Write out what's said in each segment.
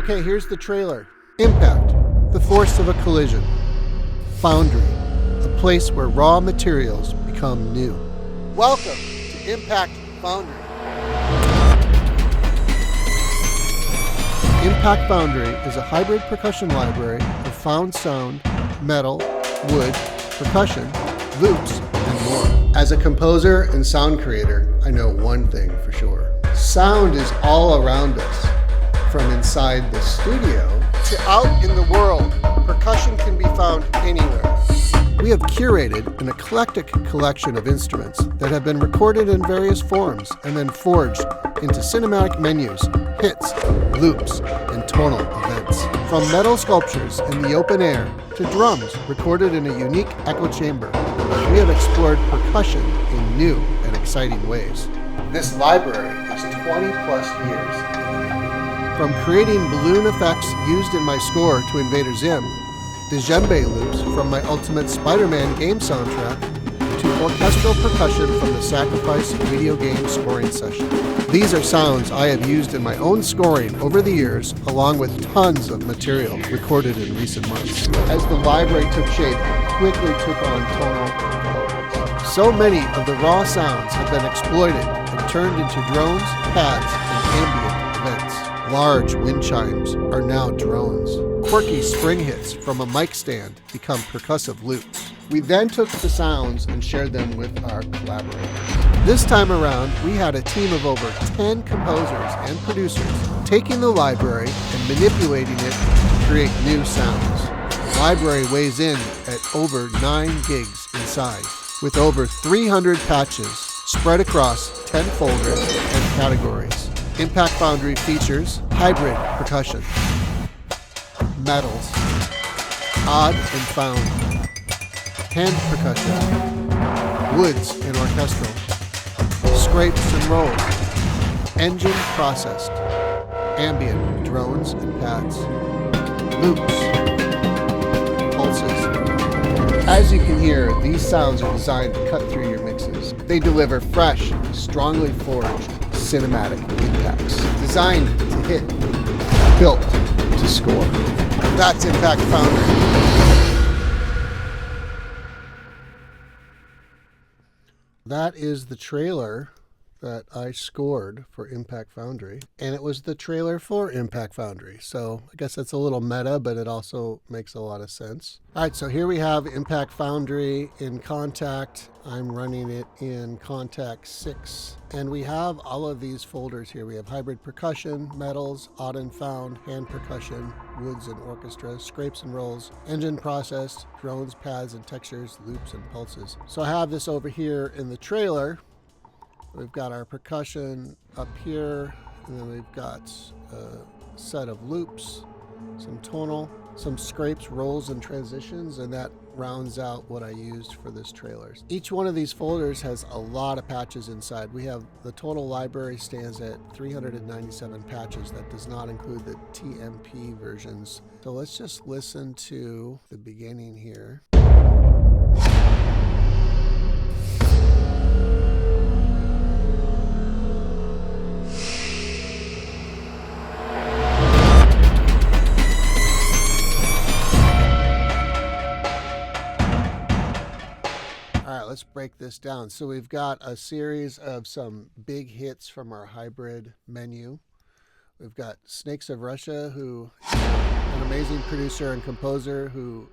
Okay, here's the trailer. Impact, the force of a collision. Foundry, a place where raw materials become new. Welcome to Impact Foundry. Impact Foundry is a hybrid percussion library of found sound, metal, wood, percussion, loops, and more. As a composer and sound creator, I know one thing for sure. Sound is all around us. From inside the studio to out in the world, percussion can be found anywhere. We have curated an eclectic collection of instruments that have been recorded in various forms and then forged into cinematic menus, hits, loops, and tonal events. From metal sculptures in the open air to drums recorded in a unique echo chamber, we have explored percussion in new and exciting ways. This library is 20 plus years in the making. From creating balloon effects used in my score to Invader Zim, Djembe loops from my Ultimate Spider-Man game soundtrack, to orchestral percussion from the Sacrifice video game scoring session. These are sounds I have used in my own scoring over the years, along with tons of material recorded in recent months. As the library took shape, it quickly took on tonal pulses. So many of the raw sounds have been exploited and turned into drones, pads, and ambient events. Large Windchimes are now drones. Quirky spring hits from a mic stand become percussive loops. We then took the sounds and shared them with our collaborators. This time around, we had a team of over 10 composers and producers taking the library and manipulating it to create new sounds. The library weighs in at over 9 gigs in size, with over 300 patches spread across 10 folders and categories. Impact Foundry features hybrid percussion, metals, odd and found, hand percussion, woods and orchestral, scrapes and rolls, engine processed, ambient drones and pads, loops, pulses. As you can hear, these sounds are designed to cut through your mixes. They deliver fresh, strongly forged, cinematic impacts, designed to hit, built to score. That's Impact Foundry. That is the trailer that I scored for Impact Foundry, and it was the trailer for Impact Foundry. So I guess that's a little meta, but it also makes a lot of sense. All right, so here we have Impact Foundry in Kontakt. I'm running it in Kontakt 6, and we have all of these folders here. We have hybrid percussion, metals, odd and found, hand percussion, woods and orchestra, scrapes and rolls, engine processed, drones, pads and textures, loops and pulses. So I have this over here in the trailer. We've got our percussion up here, and then we've got a set of loops, some tonal, some scrapes, rolls, and transitions, and that rounds out what I used for this trailer. Each one of these folders has a lot of patches inside. We have the total library stands at 397 patches. That does not include the TMP versions. So let's just listen to the beginning here. Let's break this down. So we've got a series of some big hits from our hybrid menu. We've got Snakes of Russia, who is an amazing producer and composer who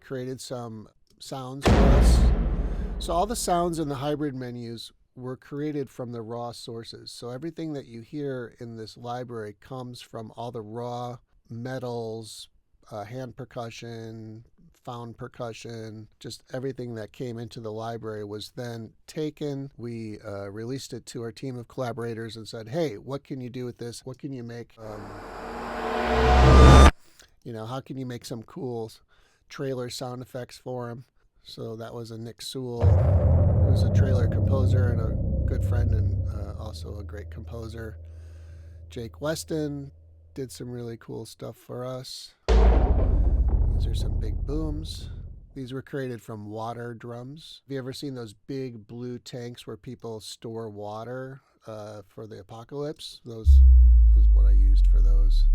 created some sounds for us. So all the sounds in the hybrid menus were created from the raw sources. So everything that you hear in this library comes from all the raw metals, hand percussion, found percussion, just everything that came into the library was then taken. We released it to our team of collaborators and said, hey, what can you do with this? What can you make? How can you make some cool trailer sound effects for them? So that was a Nick Soole, who's a trailer composer and a good friend and also a great composer. Jake Weston did some really cool stuff for us. These are some big booms. These were created from water drums. Have you ever seen those big blue tanks where people store water for the apocalypse? Those was what I used for those.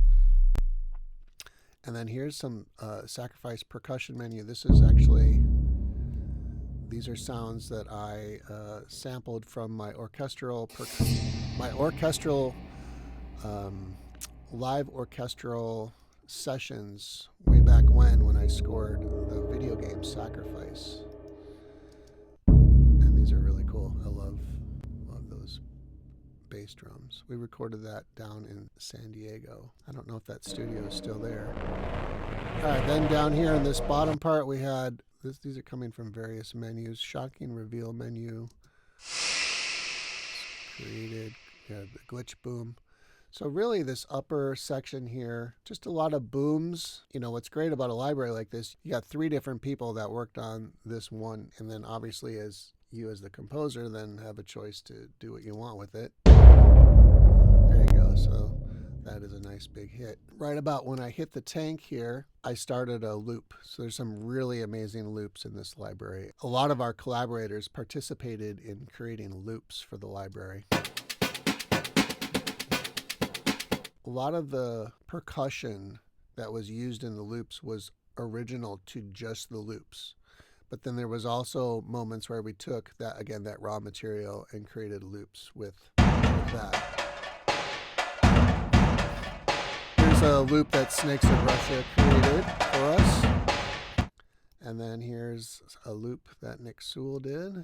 And then here's some sacrifice percussion menu. This is actually, these are sounds that I sampled from my orchestral live orchestral sessions way back when I scored the video game Sacrifice. And these are really cool. I love those bass drums. We recorded that down in San Diego. I don't know if that studio is still there. All right, then down here in this bottom part we had these are coming from various menus. Shocking reveal menu. Created, the glitch boom. So really this upper section here, just a lot of booms. You know, what's great about a library like this, you got 3 different people that worked on this one, and then obviously as you as the composer then have a choice to do what you want with it. There you go. So that is a nice big hit. Right about when I hit the tank here, I started a loop. So there's some really amazing loops in this library. A lot of our collaborators participated in creating loops for the library. A lot of the percussion that was used in the loops was original to just the loops. But then there was also moments where we took that, again, that raw material and created loops with that. Here's a loop that Snakes of Russia created for us. And then here's a loop that Nick Soole did.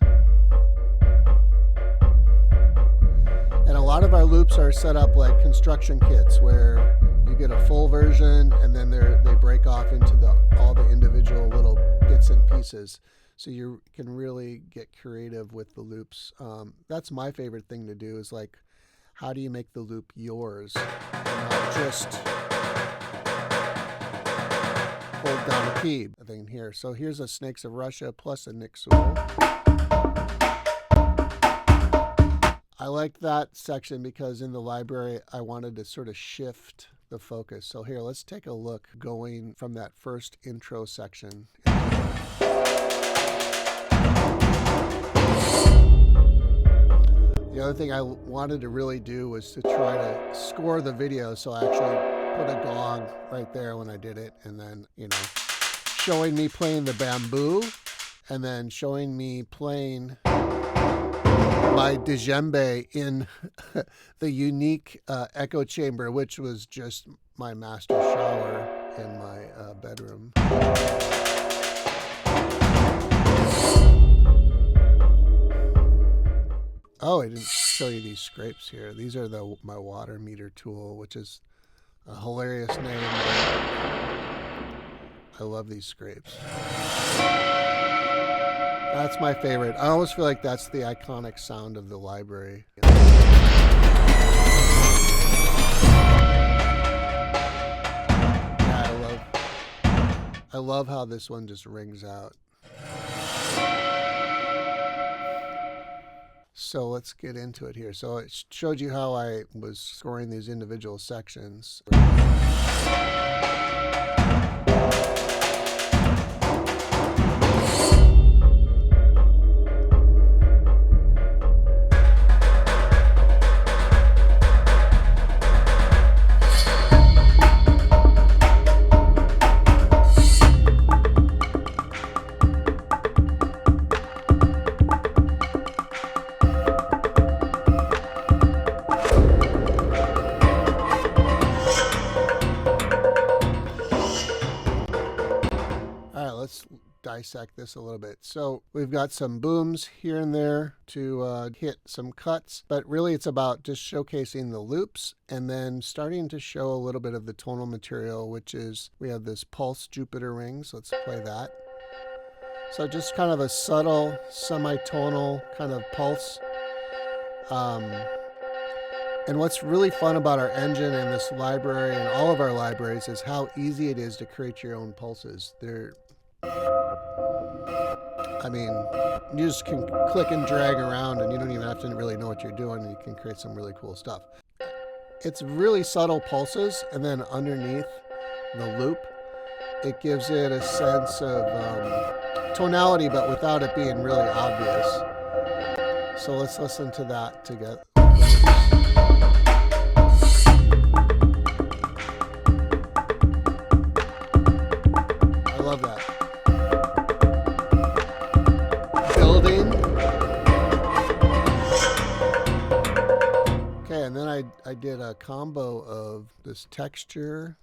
And a lot of our loops are set up like construction kits where you get a full version and then they break off into all the individual little bits and pieces. So you can really get creative with the loops. That's my favorite thing to do is like, how do you make the loop yours? Not just hold down a key thing here. So here's a Snakes of Russia plus a Nick Soole. I liked that section because in the library, I wanted to sort of shift the focus. So here, let's take a look going from that first intro section. The other thing I wanted to really do was to try to score the video. So I actually put a gong right there when I did it. And then, showing me playing the bamboo and then showing me playing my Djembe in the unique echo chamber, which was just my master shower in my bedroom. Oh, I didn't show you these scrapes here. These are my water meter tool, which is a hilarious name, but I love these scrapes. That's my favorite. I always feel like that's the iconic sound of the library. Yeah, I love how this one just rings out. So let's get into it here. So it showed you how I was scoring these individual sections. Dissect this a little bit. So we've got some booms here and there to hit some cuts, but really it's about just showcasing the loops and then starting to show a little bit of the tonal material, which is, we have this pulse Jupiter rings. Let's play that. So just kind of a subtle semi-tonal kind of pulse. And what's really fun about our engine and this library and all of our libraries is how easy it is to create your own pulses. You just can click and drag around and you don't even have to really know what you're doing, and you can create some really cool stuff. It's really subtle pulses, and then underneath the loop, it gives it a sense of tonality, but without it being really obvious. So let's listen to that together. and then I did a combo of this texture,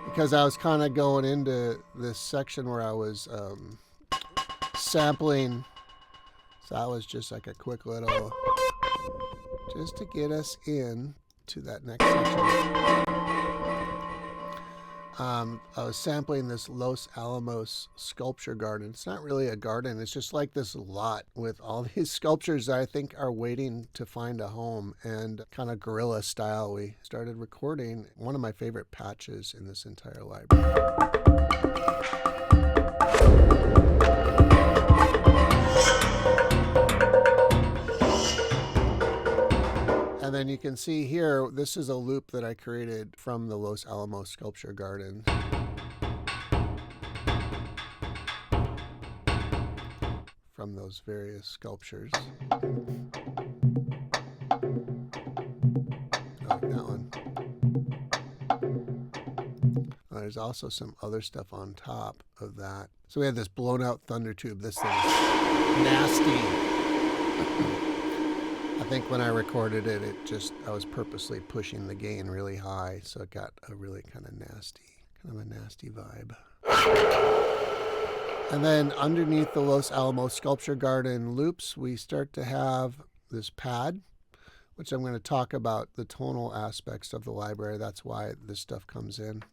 because I was kind of going into this section where I was sampling. So that was just like a quick little, just to get us in to that next section. I was sampling this Los Alamos sculpture garden. It's not really a garden. It's just like this lot with all these sculptures that I think are waiting to find a home, and kind of guerrilla style. We started recording one of my favorite patches in this entire library. And then you can see here, this is a loop that I created from the Los Alamos Sculpture Garden. From those various sculptures. I like that one. There's also some other stuff on top of that. So we had this blown out thunder tube. This thing is nasty. I think when I recorded it, I was purposely pushing the gain really high, so it got a really kind of a nasty vibe. And then underneath the Los Alamos Sculpture Garden loops, we start to have this pad, which I'm going to talk about the tonal aspects of the library. That's why this stuff comes in.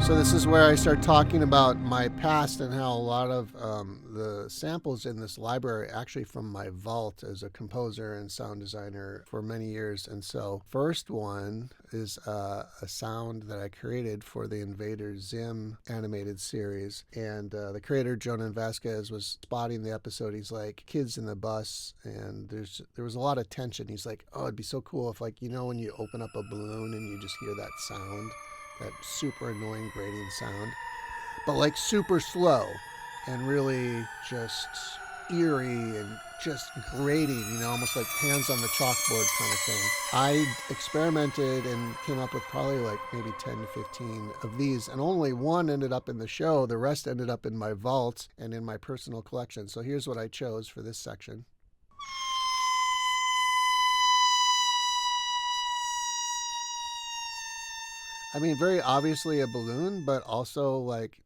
So this is where I start talking about my past and how a lot of the samples in this library are actually from my vault as a composer and sound designer for many years. And so first one is a sound that I created for the Invader Zim animated series. And the creator, Jonan Vasquez, was spotting the episode. He's like, kids in the bus, and there was a lot of tension. He's like, oh, it'd be so cool if, like, you know, when you open up a balloon and you just hear that sound, that super annoying grating sound, but like super slow and really just eerie and just grating, you know, almost like hands on the chalkboard kind of thing. I experimented and came up with probably like maybe 10 to 15 of these, and only one ended up in the show. The rest ended up in my vault and in my personal collection. So here's what I chose for this section. I mean, very obviously a balloon, but also like...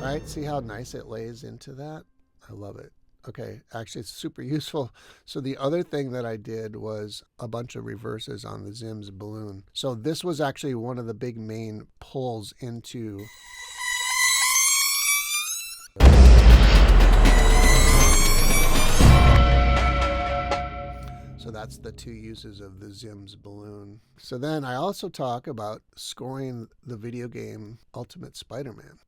Right? See how nice it lays into that? I love it. Okay, actually it's super useful. So the other thing that I did was a bunch of reverses on the Zim's balloon. So this was actually one of the big main pulls into... So that's the two uses of the Zim's balloon. So then I also talk about scoring the video game Ultimate Spider-Man.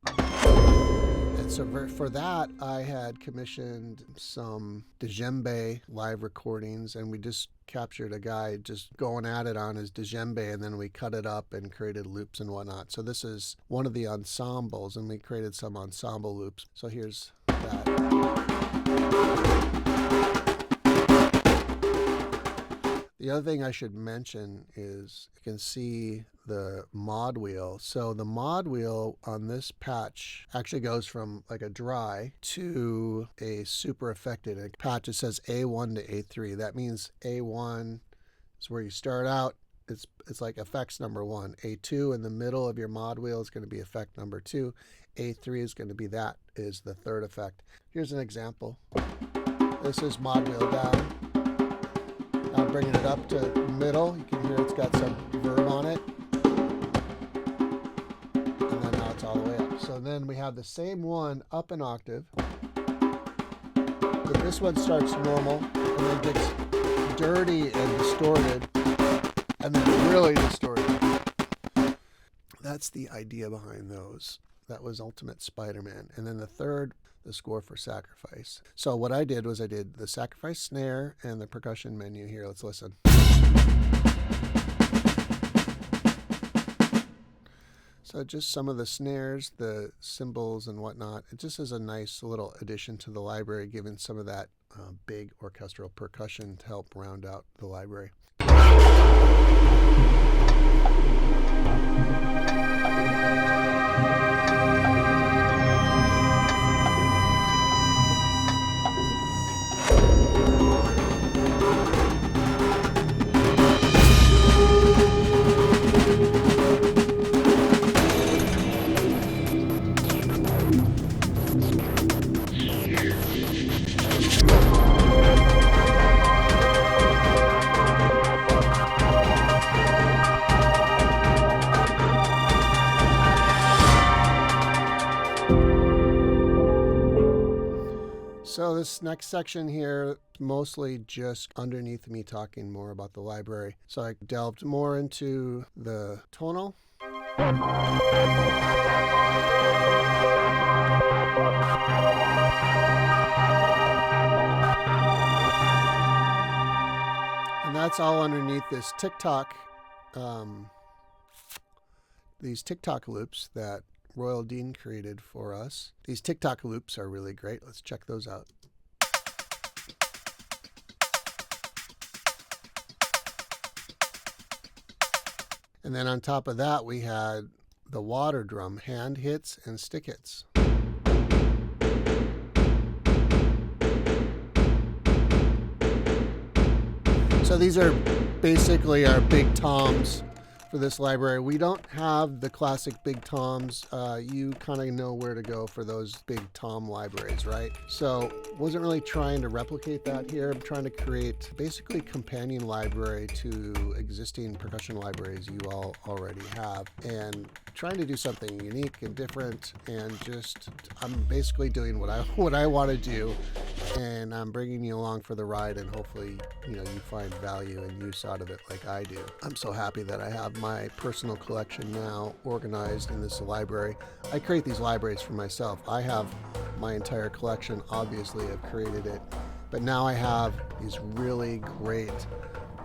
And so for that, I had commissioned some Djembe live recordings, and we just captured a guy just going at it on his Djembe, and then we cut it up and created loops and whatnot. So this is one of the ensembles, and we created some ensemble loops. So here's that. The other thing I should mention is you can see the mod wheel. So the mod wheel on this patch actually goes from like a dry to a super affected. A patch, it says A1 to A3. That means A1 is where you start out. It's like effects number 1. A2 in the middle of your mod wheel is going to be effect number 2. A3 is going to be the third effect. Here's an example. This is mod wheel down. Now I'm bringing it up to middle. You can hear it's got some verb on it. And then now it's all the way up. So then we have the same one up an octave. But this one starts normal and then gets dirty and distorted. And then really distorted. That's the idea behind those. That was Ultimate Spider-Man. And then the third, the score for Sacrifice. So what I did was I did the Sacrifice snare and the percussion menu here. Let's listen. So just some of the snares, the cymbals and whatnot. It just is a nice little addition to the library, given some of that big orchestral percussion to help round out the library. So this next section here, mostly just underneath me talking more about the library. So I delved more into the tonal. And that's all underneath this these Tock Loops that Royal Dean created for us. These Tock Loops are really great. Let's check those out. And then on top of that, we had the water drum, hand hits and stick hits. So these are basically our big toms for this library. We don't have the classic big toms. You kind of know where to go for those big tom libraries, right? So wasn't really trying to replicate that here. I'm trying to create basically companion library to existing percussion libraries you all already have, and trying to do something unique and different, and just I'm basically doing what I want to do, and I'm bringing you along for the ride, and hopefully you find value and use out of it like I do. I'm so happy that I have my personal collection now organized in this library. I create these libraries for myself. I have my entire collection, obviously I've created it, but now I have these really great,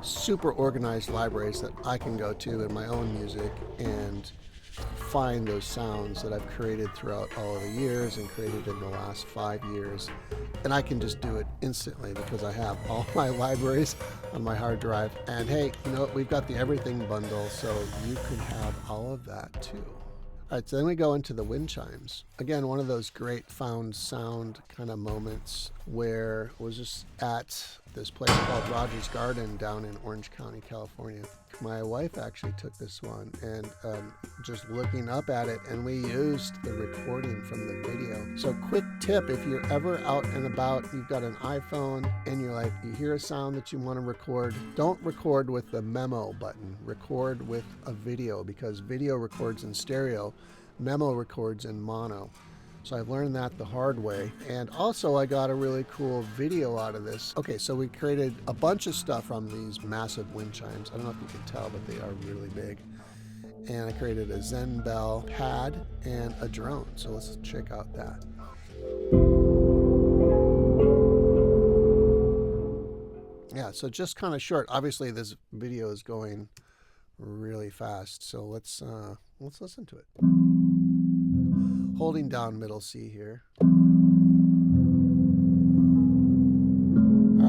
super organized libraries that I can go to in my own music and find those sounds that I've created throughout all of the years and created in the last 5 years. And I can just do it instantly because I have all my libraries on my hard drive. And hey, we've got the everything bundle, so you can have all of that too. All right, so then we go into the Windchimes. Again, one of those great found sound kind of moments where I was just at this place called Rogers Garden down in Orange County, California. My wife actually took this one, and just looking up at it, and we used the recording from the video. So quick tip, if you're ever out and about, you've got an iPhone and you hear a sound that you want to record, don't record with the memo button, record with a video, because video records in stereo, memo records in mono. So I've learned that the hard way. And also I got a really cool video out of this. Okay, so we created a bunch of stuff from these massive Windchimes. I don't know if you can tell, but they are really big. And I created a Djembe pad and a drone. So let's check out that. Yeah, so just kind of short. Obviously this video is going really fast. So let's listen to it. Holding down middle C here. All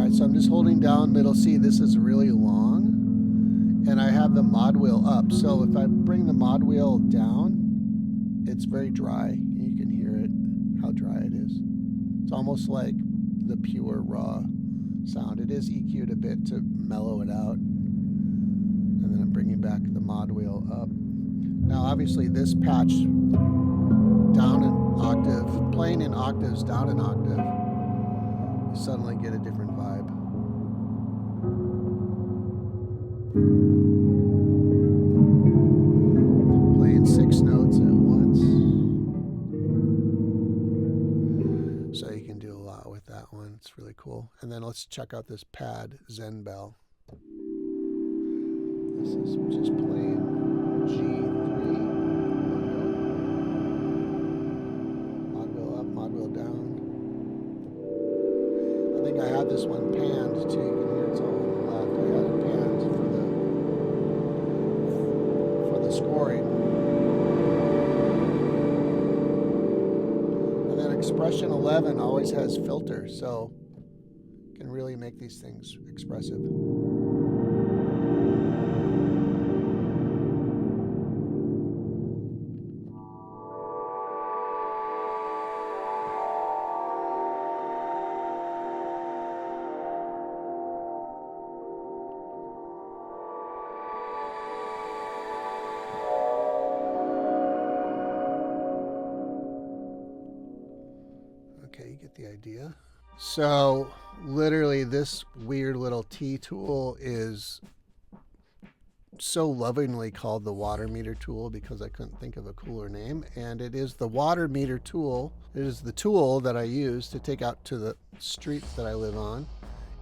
right, so I'm just holding down middle C. This is really long, and I have the mod wheel up. So if I bring the mod wheel down, it's very dry. You can hear it, how dry it is. It's almost like the pure raw sound. It is EQ'd a bit to mellow it out. And then I'm bringing back the mod wheel up. Now, obviously, this patch down an octave, playing in octaves down an octave, you suddenly get a different vibe. Playing 6 notes at once. So you can do a lot with that one. It's really cool. And then let's check out this pad, Djembe. This is just playing G3. I had this one panned too. You can hear it's all on the left. I had it panned for the scoring. And then expression 11 always has filter. So really make these things expressive. Okay, you get the idea. So literally this weird little T tool is so lovingly called the water meter tool because I couldn't think of a cooler name. And it is the water meter tool. It is the tool that I use to take out to the street that I live on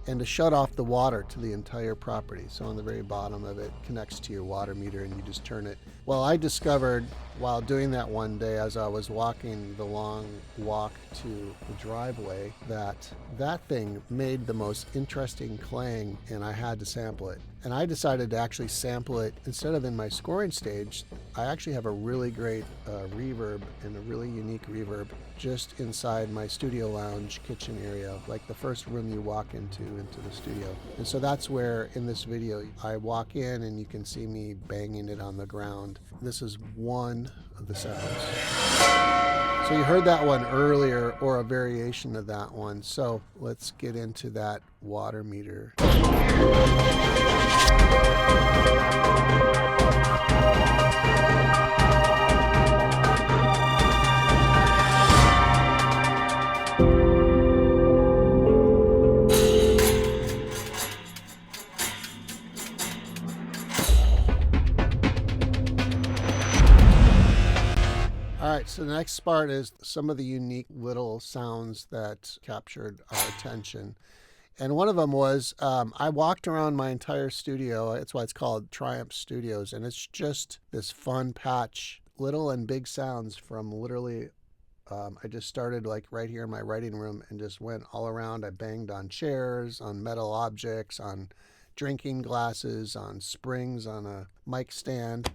and to shut off the water to the entire property. So on the very bottom of it connects to your water meter and you just turn it. Well, I discovered while doing that one day as I was walking the long walk to the driveway that that thing made the most interesting clang and I had to sample it. And I decided to actually sample it instead of in my scoring stage. I actually have a really great reverb and a really unique reverb just inside my studio lounge kitchen area, like the first room you walk into the studio. And so that's where in this video I walk in and you can see me banging it on the ground. This is one of the sounds. So you heard that one earlier or a variation of that one. So let's get into that water meter. So the next part is some of the unique little sounds that captured our attention. And one of them was, I walked around my entire studio. That's why it's called Triumph Studios. And it's just this fun patch, little and big sounds from literally, I just started like right here in my writing room and just went all around. I banged on chairs, on metal objects, on drinking glasses, on springs, on a mic stand.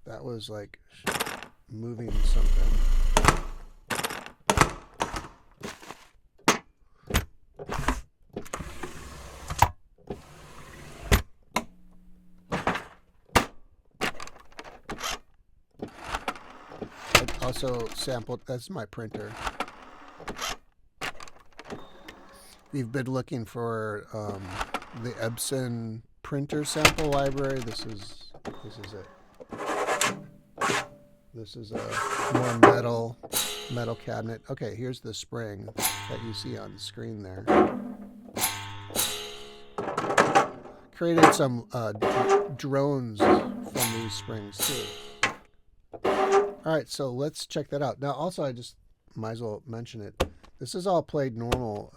That was like moving something. I also sampled, that's my printer. We've been looking for the Epson printer sample library. This is it. This is a more metal cabinet. Okay, here's the spring that you see on the screen there. Created some drones from these springs too. All right, so let's check that out. Now, also, I just might as well mention it. This is all played normal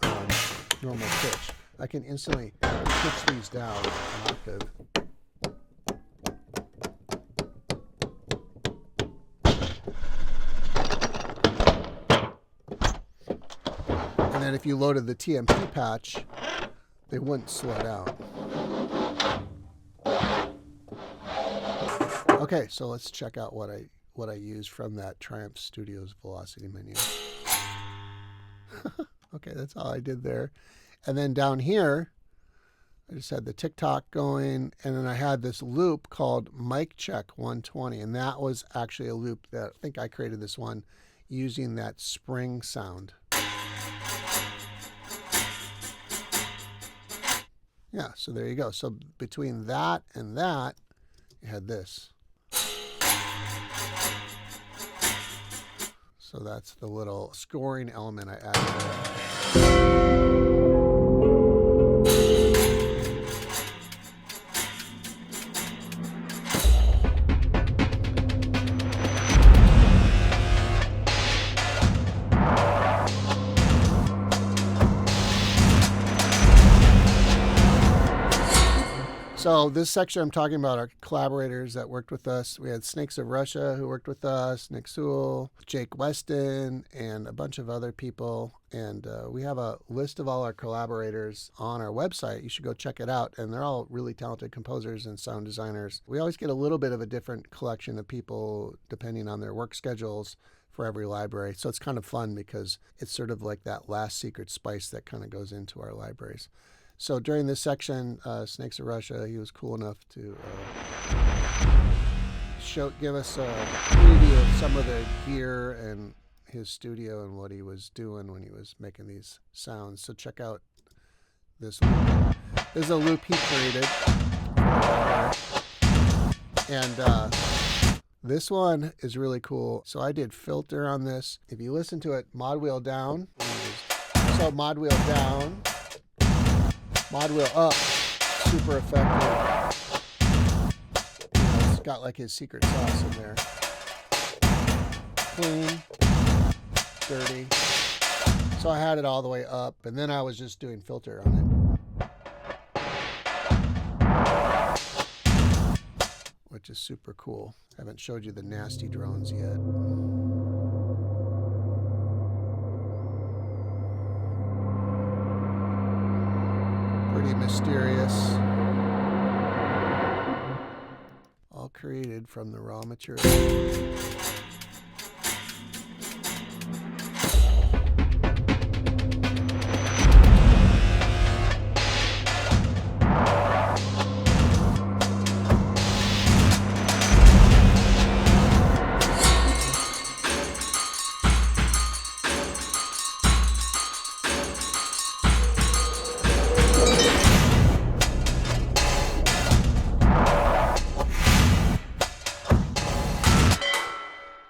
pitch. I can instantly pitch these down an octave. And then if you loaded the TMP patch, they wouldn't slow down. Okay, so let's check out what I used from that Triumph Studios Velocity menu. Okay, that's all I did there. And then down here, I just had the tick-tock going, and then I had this loop called Mic Check 120, and that was actually a loop that I think I created this one using that spring sound. Yeah, so there you go. So between that and that, you had this. So that's the little scoring element I added there. So this section I'm talking about are collaborators that worked with us. We had Snakes of Russia who worked with us, Nick Soole, Jake Weston, and a bunch of other people. And we have a list of all our collaborators on our website. You should go check it out. And they're all really talented composers and sound designers. We always get a little bit of a different collection of people depending on their work schedules for every library. So it's kind of fun because it's sort of like that last secret spice that kind of goes into our libraries. So during this section, Snakes of Russia, he was cool enough to give us a preview of some of the gear and his studio and what he was doing when he was making these sounds. So check out this loop. This is a loop he created. And this one is really cool. So I did filter on this. If you listen to it, mod wheel down. So mod wheel down. Mod wheel up, super effective. It's got like his secret sauce in there. Clean, dirty. So I had it all the way up, and then I was just doing filter on it, which is super cool. I haven't showed you the nasty drones yet. Pretty mysterious. All created from the raw material.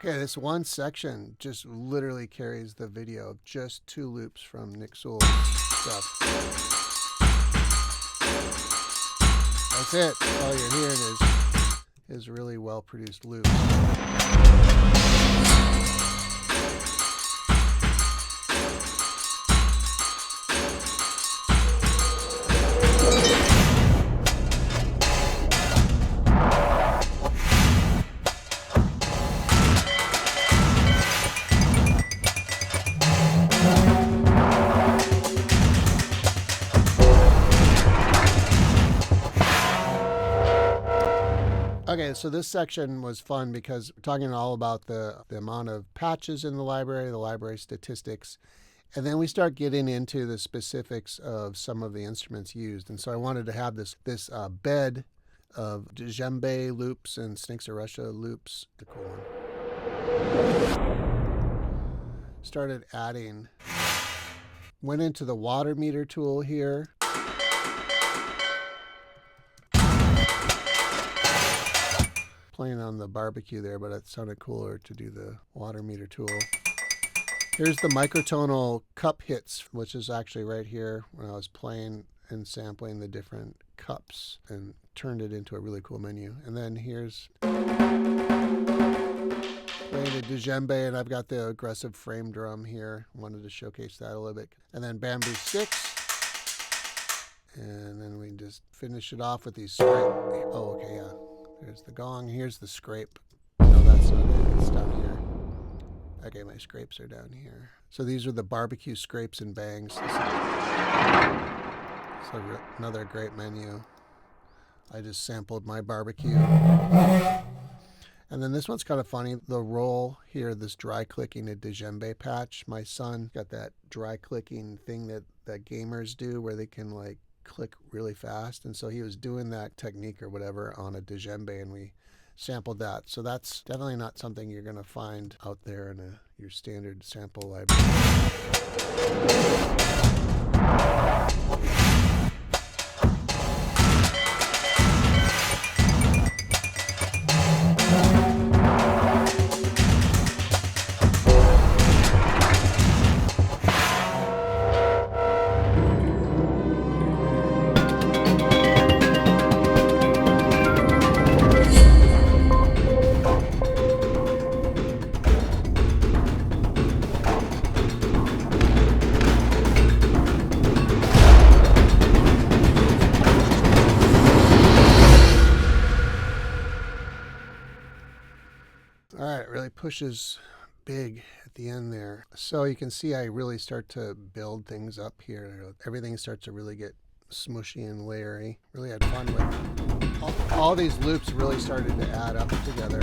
Okay, this one section just literally carries the video of just 2 loops from Nick Soole's stuff. That's it. All you're hearing is really well-produced loops. Okay, so this section was fun because we're talking all about the amount of patches in the library statistics, and then we start getting into the specifics of some of the instruments used. And so I wanted to have this bed of Djembe loops and Snakes of Russia loops. The cool one. Started adding, went into the water meter tool here. Playing on the barbecue there, but it sounded cooler to do the water meter tool. Here's the microtonal cup hits, which is actually right here when I was playing and sampling the different cups and turned it into a really cool menu. And then here's playing a Djembe, and I've got the aggressive frame drum here. Wanted to showcase that a little bit. And then bamboo sticks. And then we just finish it off with these oh, okay, yeah. There's the gong. Here's the scrape. No, that's not it. It's down here. Okay, my scrapes are down here. So these are the barbecue scrapes and bangs. This is another great menu. I just sampled my barbecue. And then this one's kind of funny. The roll here, this dry clicking a Djembe patch. My son got that dry clicking thing that gamers do where they can like click really fast, and so he was doing that technique or whatever on a Djembe, and we sampled that. So that's definitely not something you're going to find out there in your standard sample library. pushes big at the end there. So you can see I really start to build things up here. Everything starts to really get smushy and layery. Really had fun with all these loops. Really started to add up together.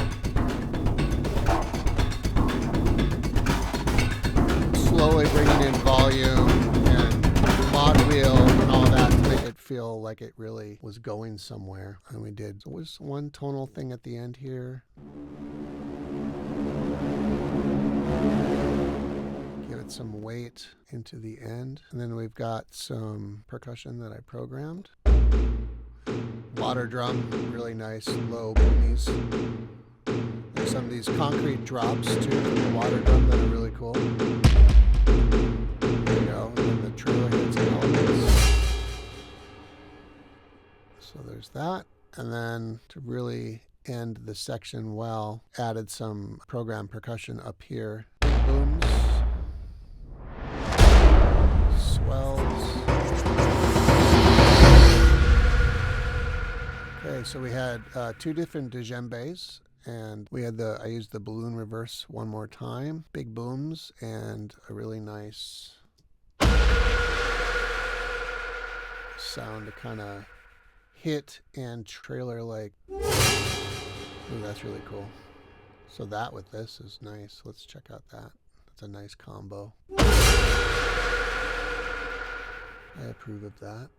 Slowly bringing in volume and mod wheel and all that to make it feel like it really was going somewhere. And we did, there was one tonal thing at the end here. Give it some weight into the end. And then we've got some percussion that I programmed. Water drum, really nice low boomies. There's some of these concrete drops too from the water drum that are really cool. There you go, and then the trailer hits and elements. So there's that. And then to really end the section well, added some programmed percussion up here. Booms. Swells. Okay, so we had two different Djembes. And we had I used the balloon reverse one more time, big booms, and a really nice sound to kind of hit and trailer like. Ooh, that's really cool. So that with this is nice. Let's check out that. That's a nice combo. I approve of that.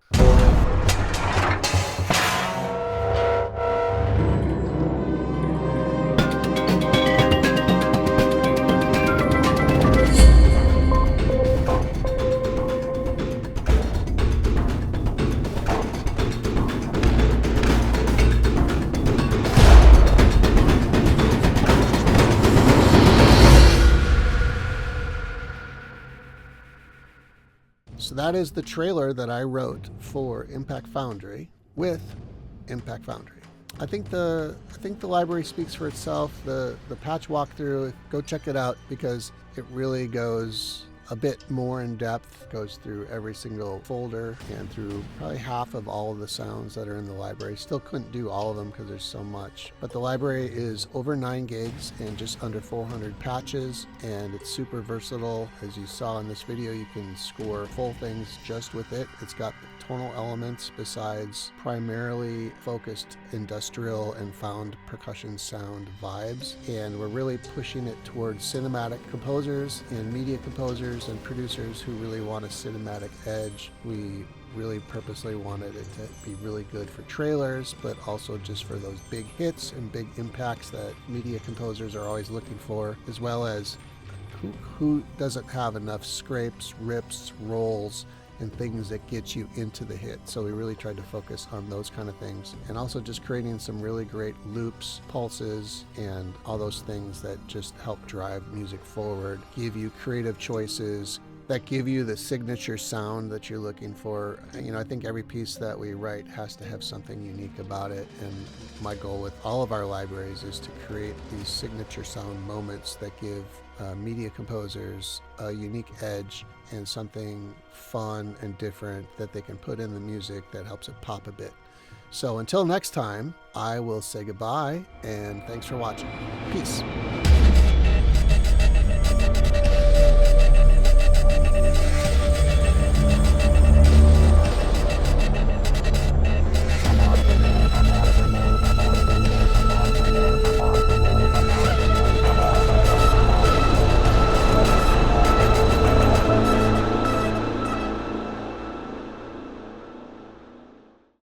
So that is the trailer that I wrote for Impact Foundry with Impact Foundry. I think the library speaks for itself. The patch walkthrough, go check it out because it really goes a bit more in depth, goes through every single folder and through probably half of all of the sounds that are in the library. Still couldn't do all of them because there's so much. But the library is over 9 gigs and just under 400 patches, and it's super versatile. As you saw in this video, you can score full things just with it. It's got tonal elements besides primarily focused industrial and found percussion sound vibes. And we're really pushing it towards cinematic composers and media composers and producers who really want a cinematic edge. We really purposely wanted it to be really good for trailers, but also just for those big hits and big impacts that media composers are always looking for, as well as who doesn't have enough scrapes, rips, rolls, and things that get you into the hit. So we really tried to focus on those kind of things, and also just creating some really great loops, pulses, and all those things that just help drive music forward, give you creative choices that give you the signature sound that you're looking for. You know, I think every piece that we write has to have something unique about it, and my goal with all of our libraries is to create these signature sound moments that give media composers a unique edge and something fun and different that they can put in the music that helps it pop a bit. So until next time, I will say goodbye and thanks for watching. Peace.